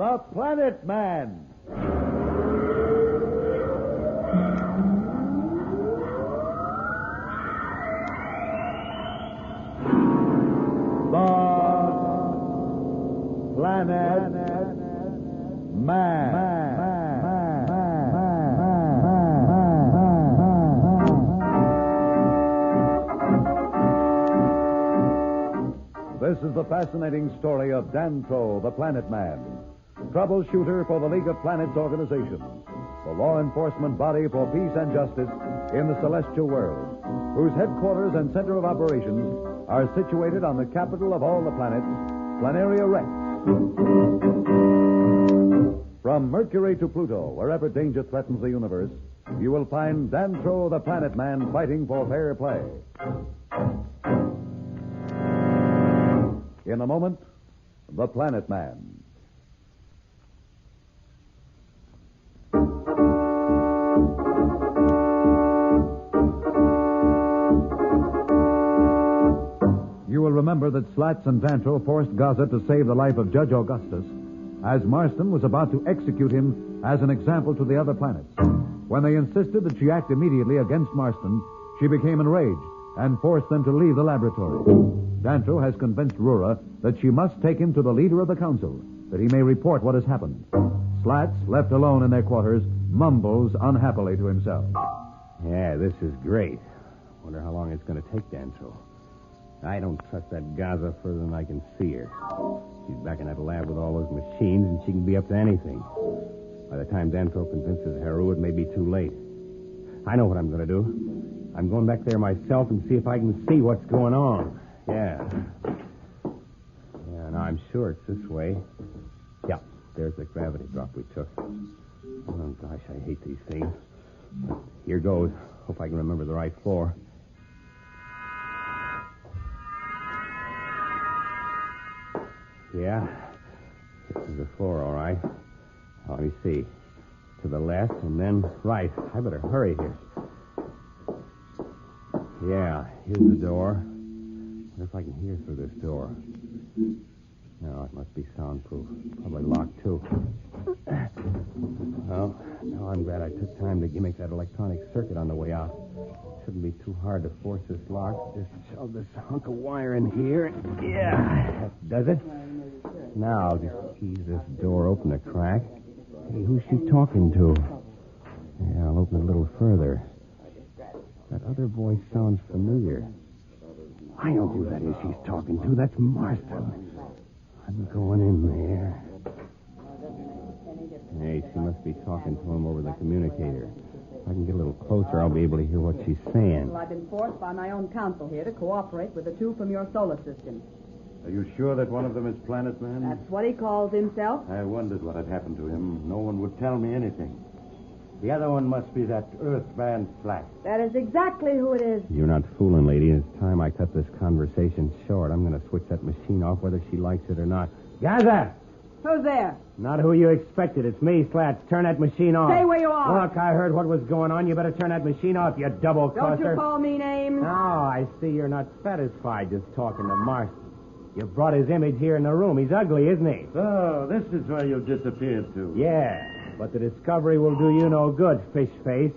the Planet Man. The Planet Man. This is the fascinating story of Dantro, the Planet Man, troubleshooter for the League of Planets organization, the law enforcement body for peace and justice in the celestial world, whose headquarters and center of operations are situated on the capital of all the planets, Planeria Rex. From Mercury to Pluto, wherever danger threatens the universe, you will find Dantro, the Planet Man, fighting for fair play. In a moment, the Planet Man. You will remember that Slats and Dantro forced Gaza to save the life of Judge Augustus as Marston was about to execute him as an example to the other planets. When they insisted that she act immediately against Marston, she became enraged and forced them to leave the laboratory. Dantro has convinced Rura that she must take him to the leader of the council, that he may report what has happened. Slats, left alone in their quarters, mumbles unhappily to himself. Yeah, this is great. Wonder how long it's going to take Dantro. I don't trust that Gaza further than I can see her. She's back in that lab with all those machines, and she can be up to anything. By the time Dantro convinces Heru, it may be too late. I know what I'm going to do. I'm going back there myself and see if I can see what's going on. Yeah, now I'm sure it's this way. Yeah, there's the gravity drop we took. Oh, gosh, I hate these things. But here goes. Hope I can remember the right floor. Yeah, this is the floor, all right. Now, let me see. To the left and then right. I better hurry here. Yeah, here's the door. I wonder if I can hear through this door. No, it must be soundproof. Probably locked, too. Well, now I'm glad I took time to make that electronic circuit on the way out. Shouldn't be too hard to force this lock. Just shove this hunk of wire in here. Yeah, that does it. Now I'll just ease this door open a crack. Hey, who's she talking to? Yeah, I'll open it a little further. That other voice sounds familiar. I know who that is she's talking to. That's Marston. I'm going in there. Hey, she must be talking to him over the communicator. If I can get a little closer, I'll be able to hear what she's saying. Well, I've been forced by my own council here to cooperate with the two from your solar system. Are you sure that one of them is Planet Man? That's what he calls himself. I wondered what had happened to him. No one would tell me anything. The other one must be that Earthman Slats. That is exactly who it is. You're not fooling, lady. It's time I cut this conversation short. I'm going to switch that machine off whether she likes it or not. Gaza! Who's there? Not who you expected. It's me, Slats. Turn that machine off. Stay where you are. Look, I heard what was going on. You better turn that machine off, you double-crosser. Don't you call me names. No, I see you're not satisfied just talking to Marston. You brought his image here in the room. He's ugly, isn't he? Oh, this is where you disappeared to. Yeah, but the discovery will do you no good, fish face.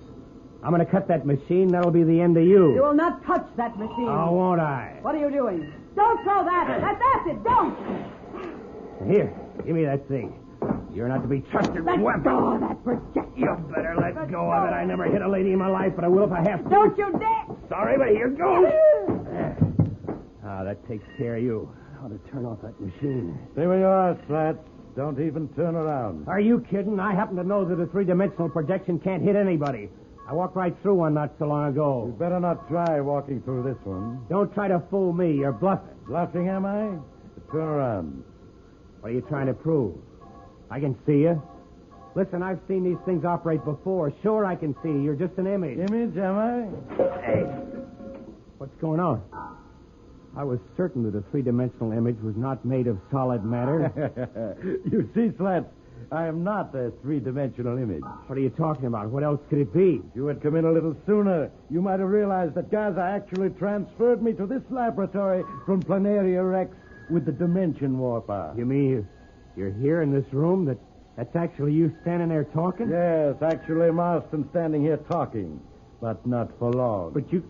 I'm going to cut that machine. That'll be the end of you. You will not touch that machine. Oh, won't I? What are you doing? Don't throw that. That's acid. Don't. Here, give me that thing. You're not to be trusted with weapons. Let go of that projectile. You better let go of it. I never hit a lady in my life, but I will if I have to. Don't you dare. Sorry, but here goes. That takes care of you. How to turn off that machine. Stay where you are, Slats. Don't even turn around. Are you kidding? I happen to know that a three-dimensional projection can't hit anybody. I walked right through one not so long ago. You better not try walking through this one. Don't try to fool me. You're bluffing. Bluffing, am I? Turn around. What are you trying to prove? I can see you. Listen, I've seen these things operate before. Sure, I can see you. You're just an image. Image, am I? Hey. What's going on? I was certain that a three-dimensional image was not made of solid matter. You see, Slats, I am not a three-dimensional image. What are you talking about? What else could it be? If you had come in a little sooner, you might have realized that Gaza actually transferred me to this laboratory from Planeria Rex with the dimension warper. You mean You're here in this room? That's actually you standing there talking? Yes, actually, Marston standing here talking, but not for long. But you...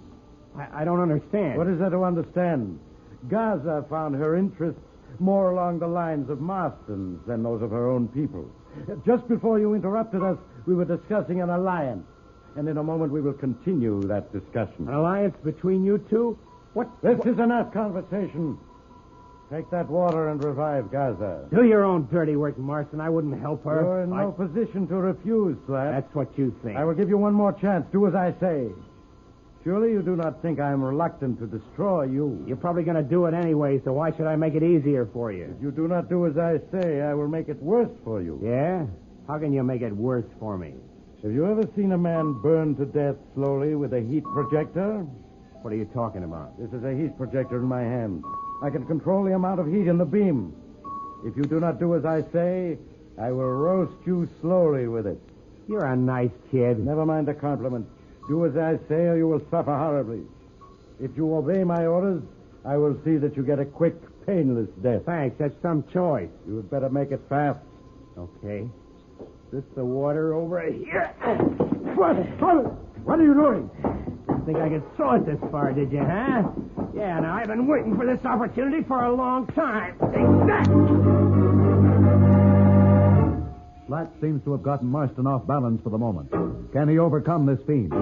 I don't understand. What is there to understand? Gaza found her interests more along the lines of Marston's than those of her own people. Just before you interrupted us, we were discussing an alliance. And in a moment, we will continue that discussion. An alliance between you two? This is enough conversation. Take that water and revive Gaza. Do your own dirty work, Marston. I wouldn't help her. You're in no position to refuse, Slats. That's what you think. I will give you one more chance. Do as I say. Surely you do not think I am reluctant to destroy you. You're probably going to do it anyway, so why should I make it easier for you? If you do not do as I say, I will make it worse for you. Yeah? How can you make it worse for me? Have you ever seen a man burn to death slowly with a heat projector? What are you talking about? This is a heat projector in my hand. I can control the amount of heat in the beam. If you do not do as I say, I will roast you slowly with it. You're a nice kid. Never mind the compliment. Do as I say or you will suffer horribly. If you obey my orders, I will see that you get a quick, painless death. Thanks, that's some choice. You had better make it fast. Okay. This the water over here. What are you doing? Didn't think I could throw it this far, did you, huh? Yeah, now I've been waiting for this opportunity for a long time. Take that! Slats seems to have gotten Marston off balance for the moment. Can he overcome this fiend?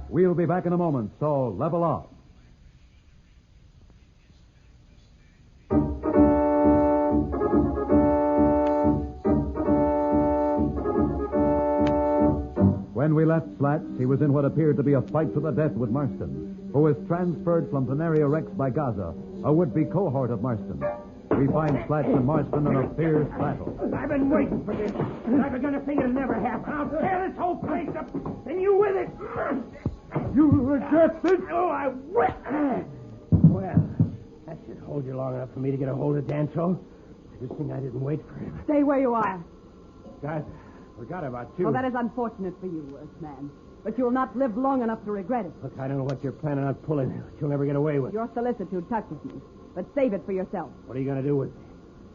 We'll be back in a moment, so level off. When we left Slats, he was in what appeared to be a fight to the death with Marston, who was transferred from Planeria Rex by Gaza, a would-be cohort of Marston. We find Slats and Marston in a fierce battle. I've been waiting for this. I begun to think it'd never happen. I'll tear this whole place up, and you with it. You regret this? Oh, I will. Well, that should hold you long enough for me to get a hold of Dantro. Good thing I didn't wait for him. Stay where you are. Guys, forgot about you. Well, that is unfortunate for you, Earthman. But you'll not live long enough to regret it. Look, I don't know what you're planning on pulling. What you'll never get away with. Your solicitude touches me. But save it for yourself. What are you going to do with me?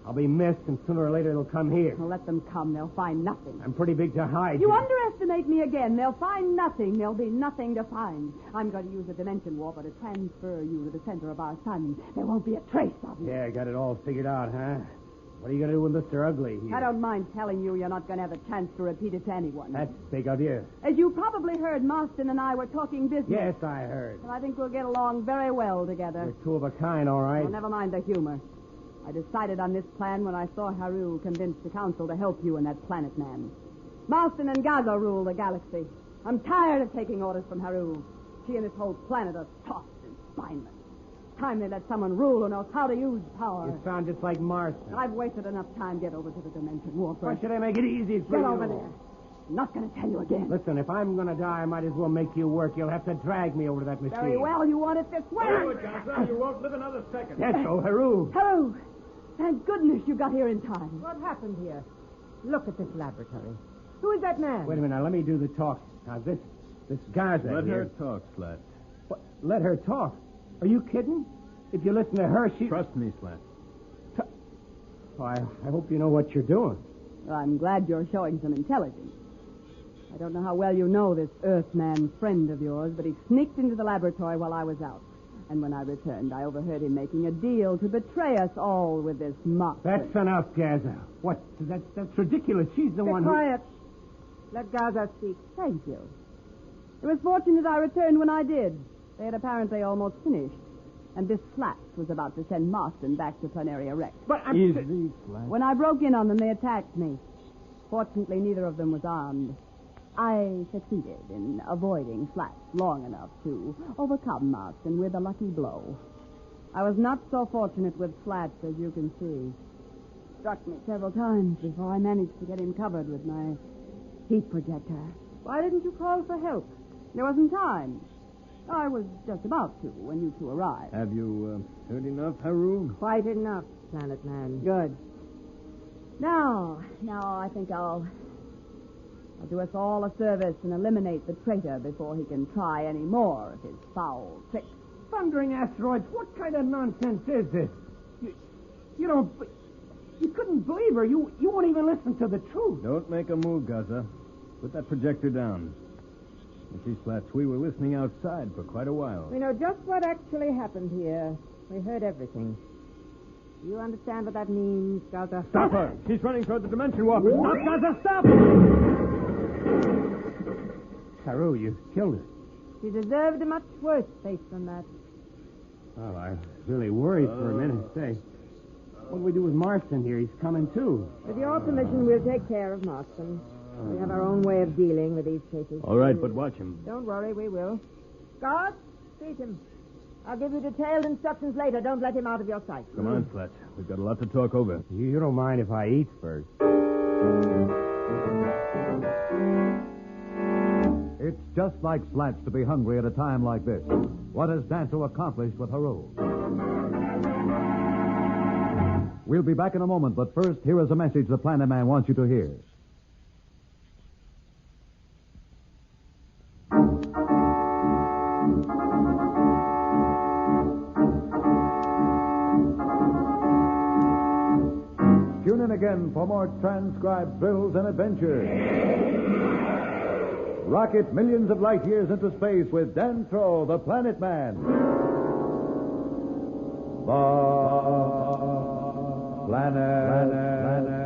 I'll be missed, and sooner or later they'll come here. Well, let them come. They'll find nothing. I'm pretty big to hide. You underestimate me again. They'll find nothing. There'll be nothing to find. I'm going to use a dimension warper to transfer you to the center of our sun. There won't be a trace of you. Yeah, got it all figured out, huh? What are you going to do with Mr. Ugly here? I don't mind telling you you're not going to have a chance to repeat it to anyone. That's big of you. As you probably heard, Marston and I were talking business. Yes, I heard. And I think we'll get along very well together. We're two of a kind, all right. Well, never mind the humor. I decided on this plan when I saw Haru convince the council to help you and that planet man. Marston and Gaza rule the galaxy. I'm tired of taking orders from Haru. She and this whole planet are soft and spineless. Time they let someone rule who knows how to use power. You sound just like Marston. I've wasted enough time. Get over to the dimension warper. Why should I make it easy for you? Get over there. I'm not going to tell you again. Listen, if I'm going to die, I might as well make you work. You'll have to drag me over to that machine. Very well. You want it this way. Gaza. You won't live another second. Dantro, Haru. Haru. Thank goodness you got here in time. What happened here? Look at this laboratory. Who is that man? Wait a minute. Now, let me do the talking. Now, this Gaza Let here... her talk, Slats. What? Let her talk? Are you kidding? If you listen to her, she... Trust me, Slats. Oh, I hope you know what you're doing. Well, I'm glad you're showing some intelligence. I don't know how well you know this Earthman friend of yours, but he sneaked into the laboratory while I was out. And when I returned, I overheard him making a deal to betray us all with this Marston. That's enough, Gaza. What? That's ridiculous. She's the one who... Quiet. Let Gaza speak. Thank you. It was fortunate I returned when I did. They had apparently almost finished. And this Slats was about to send Marston back to Planeria Rex. But I'm... Easy, Slats. When I broke in on them, they attacked me. Fortunately, neither of them was armed. I succeeded in avoiding Slats long enough to overcome Marston with a lucky blow. I was not so fortunate with Slats, as you can see. Struck me several times before I managed to get him covered with my heat projector. Why didn't you call for help? There wasn't time. I was just about to when you two arrived. Have you heard enough, Haru? Quite enough, Planet Man. Good. Now I think I'll do us all a service and eliminate the traitor before he can try any more of his foul tricks. Thundering asteroids, what kind of nonsense is this? You don't... You couldn't believe her. You won't even listen to the truth. Don't make a move, Gaza. Put that projector down. You see, Slats, we were listening outside for quite a while. We know just what actually happened here. We heard everything. You understand what that means, Gaza? Stop her! She's running toward the dimension warper. Stop, Gaza, stop! Haru, you killed her. She deserved a much worse fate than that. Oh, I was really worried for a minute. Say, what do we do with Marston here? He's coming, too. With your permission, we'll take care of Marston. We have our own way of dealing with these cases. All right, but watch him. Don't worry, we will. Guard, treat him. I'll give you detailed instructions later. Don't let him out of your sight. Come on, Slats. We've got a lot to talk over. You don't mind if I eat first. It's just like Slats to be hungry at a time like this. What has Dantro accomplished with Haru? We'll be back in a moment, but first, here is a message the Planet Man wants you to hear. Tune in again for more transcribed thrills and adventures. Rocket millions of light years into space with Dantro, the Planet Man. The Planet